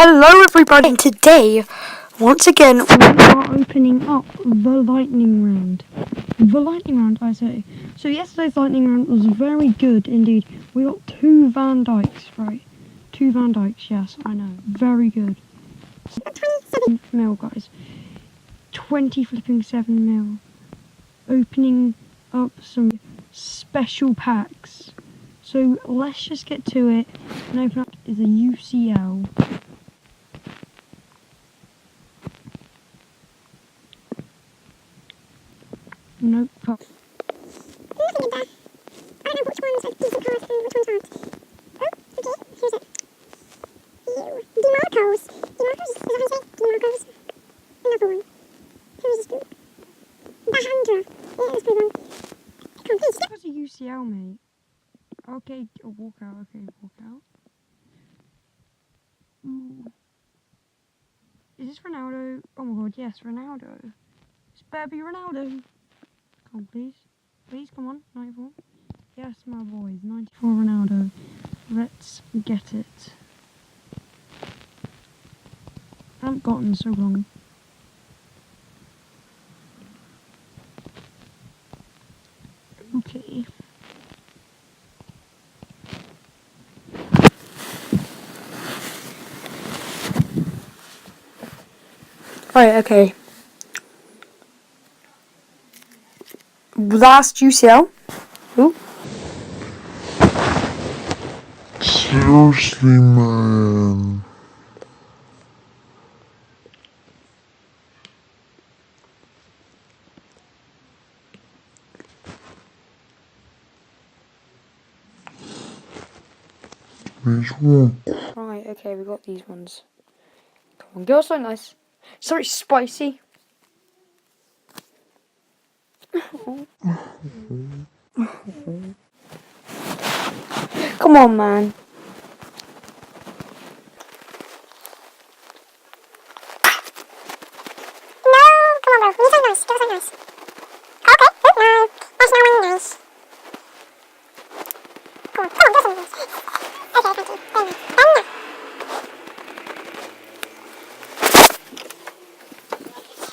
Hello everybody, and today, once again, we are opening up the lightning round. The lightning round, I say. So yesterday's lightning round was very good indeed. We got 2 Van Dykes, right? 2 Van Dykes, yes, I know. Very good. 27 mil, guys. 20 flipping 7 mil. Opening up some special packs. So let's just get to it and open up is a UCL. Nope. Nothing in there. I don't know which ones are decent cards and which ones aren't. Oh, okay, here's it. Ew. DeMarcos. DeMarcos? Is that how you say? DeMarcos. Another one. Who is this dude? Bahandra. Yeah, that's pretty one. Come on, please. That was a UCL, mate. Okay, a walkout. Okay, walkout. Ooh. Is this Ronaldo? Oh my god, yes, Ronaldo. It's better be Ronaldo. Come on, please. Please, come on. 94. Yes, my boys. 94 Ronaldo. Let's get it. I haven't gotten so long. Okay. Right, okay. Last UCL. Ooh. Seriously, man. Which one? Right, okay, we got these ones. Come on, girls so nice. Sorry, spicy. Come on, man. No, come on, bro. You're so nice. You're so nice. Okay. Oh, no. That's not really nice. Come on, get some nice. Okay, thank you. Very nice. Very nice.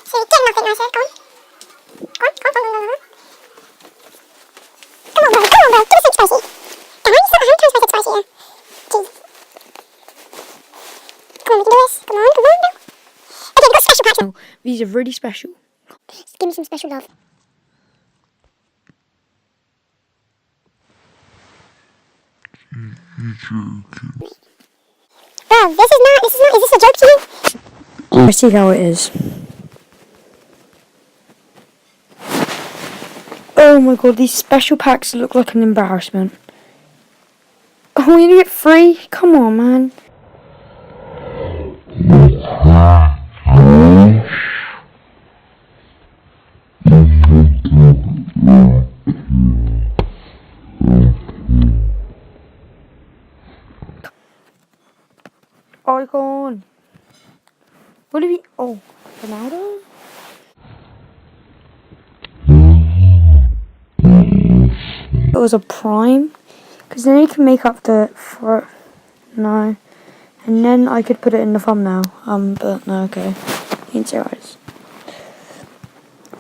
So, get nothing nicer. Go on. Go on, go on, go on, go on. Come on, bro. Come on, bro. Give us something spicy. How many times have I said spicy here? Jeez. Come on, we can do this. Come on, bro. Okay, we've got special packs now. These are really special. Just give me some special love. You're joking. Bro, this is not, is this a joke to you? Let's see how it is. Oh my god, these special packs look like an embarrassment. Oh, we need it free? Come on, man. Icon. What do we... Oh, Ronaldo? It was a prime. Because then you can make up the... No. And then I could put it in the thumbnail. But no, okay. Ain't serious.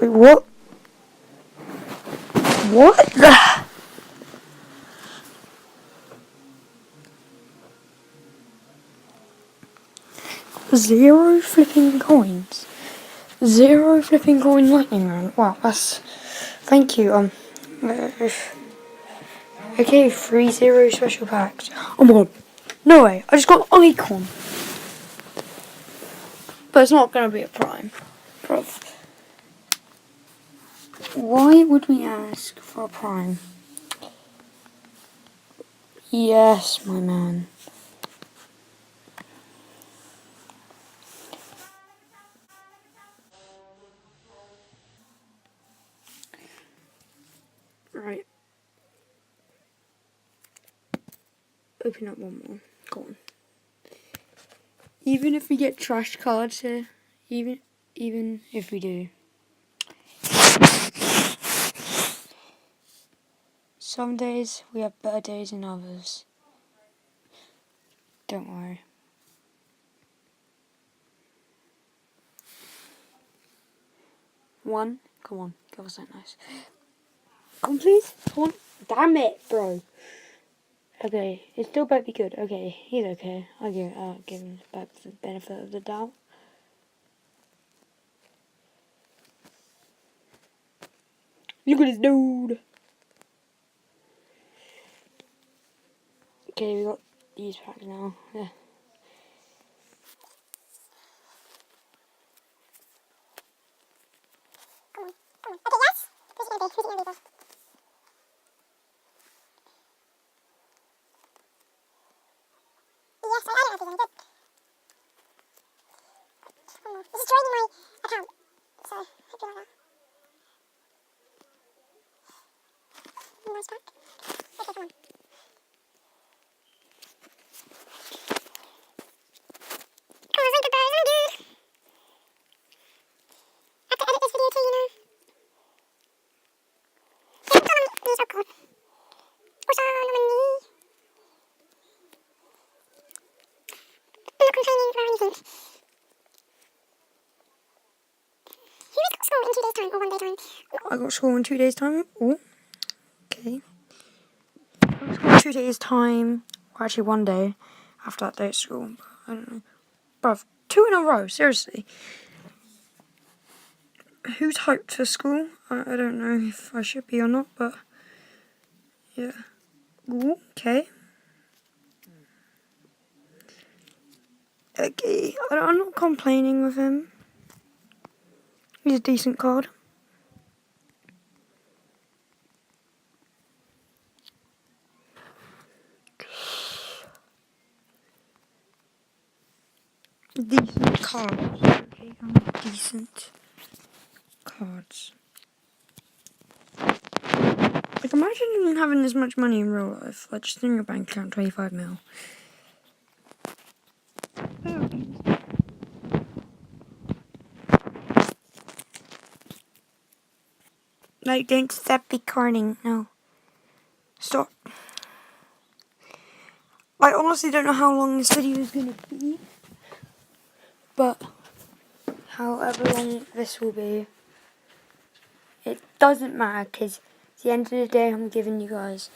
Wait, what? What the... Zero flipping coins. Zero flipping coin lightning round. Wow, that's... Thank you, Okay, 3-0 special packs. Oh my god. No way, I just got icon. But it's not gonna be a prime. Bruv. Why would we ask for a prime? Yes, my man. Right. Open up one more. Go on. Even if we get trash cards here, even if we do, some days we have better days than others. Don't worry. 1. Come on, give us something nice. Come on, please. Come on. Damn it, bro. Okay, it still better be good. Okay, he's okay. I'll give him the benefit of the doubt. Look at this dude. Okay, we got these packs now. Yeah. Come on. Okay, yes. Who's it gonna be? Who's it gonna be for? Yes, I don't know if he's any good. One more. This is draining my account. So, hope you like that. Nice pack. Okay, come on. Oh, it's like the birds. Oh, dude. I have to edit this video too, you know. Yeah, it's all on me. Oh, God. What's all on me? I'm not complaining about anything. Who has got school in 2 days' time or 1 day time? I got school in 2 days' time. Oh, okay. I got school in 2 days' time. Or actually 1 day after that day at school. I don't know. Bruv, 2 in a row, seriously. Who's hyped for school? I don't know if I should be or not, but yeah. Ooh, okay. Okay, I'm not complaining with him. He's a decent card. Decent cards. Okay, decent cards. Like, imagine having this much money in real life. Like, just in your bank account, 25 mil. Like, don't stop recording. No. Stop. I honestly don't know how long this video is going to be. But, however long this will be, it doesn't matter, because at the end of the day, I'm giving you guys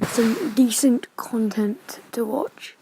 some decent content to watch.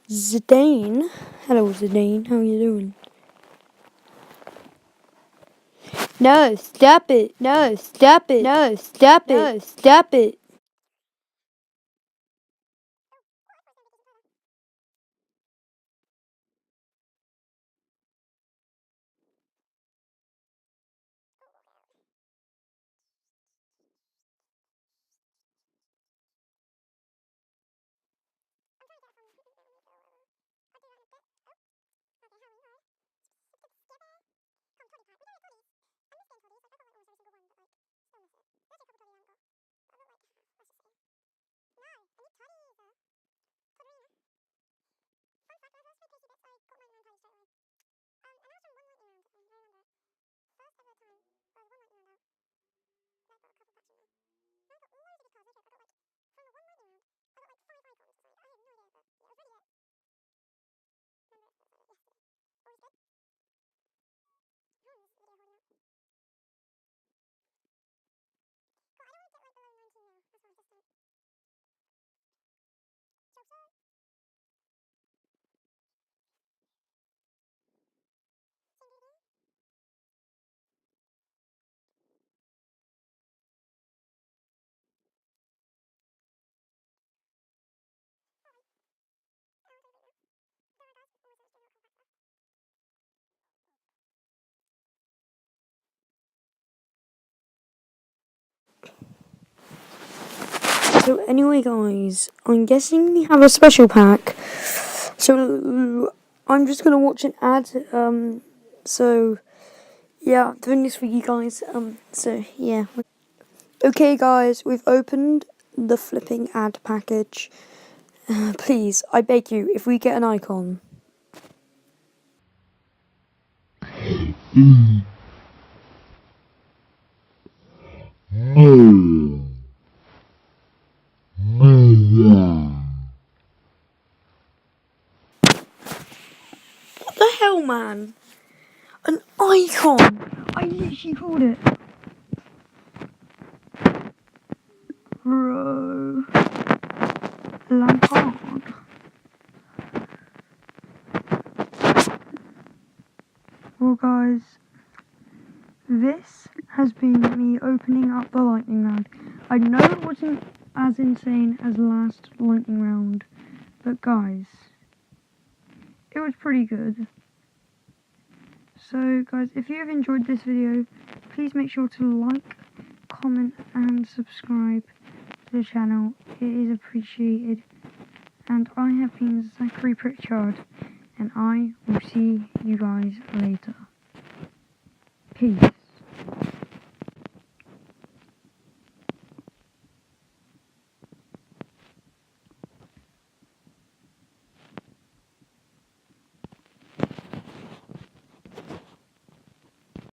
Zidane. Hello, Zidane. How you doing? No, stop it. No, stop it. No, stop it. No, stop it. So anyway, guys, I'm guessing we have a special pack. So I'm just gonna watch an ad. So yeah, I'm doing this for you guys. So yeah. Okay, guys, we've opened the flipping ad package. Please, I beg you, if we get an icon. What the hell, man? An icon! I literally called it. Bro. Lampard. Well, guys, this has been me opening up the lightning round. I know it wasn't as insane as last lightning round, but guys, it was pretty good. So guys, if you have enjoyed this video, please make sure to like, comment and subscribe to the channel. It is appreciated. And I have been Zachary Pritchard, and I will see you guys later. Peace.